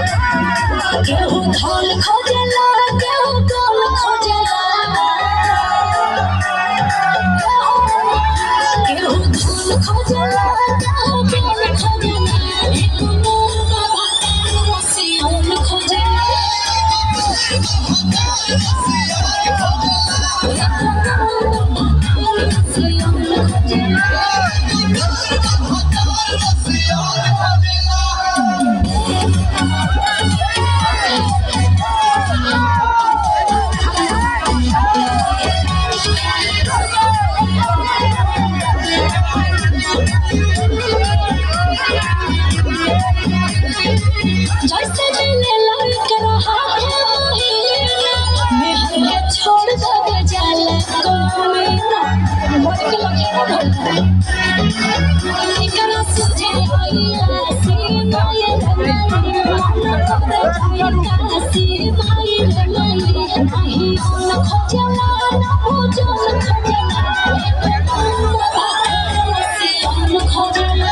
केहू धन खोजला केहू कम खोजला केहू धन खोजला केहू कम खोजला एक मोर बाबा सियान खोजला जैसे मिले लड़कर हाथ में हमें छोड़ दे जाला कोमेना मोर लगे निकला सुझे आईया सी माये मन करे सी माये नहीं न खोजला न पूजो खोजला सी खोजला खोजला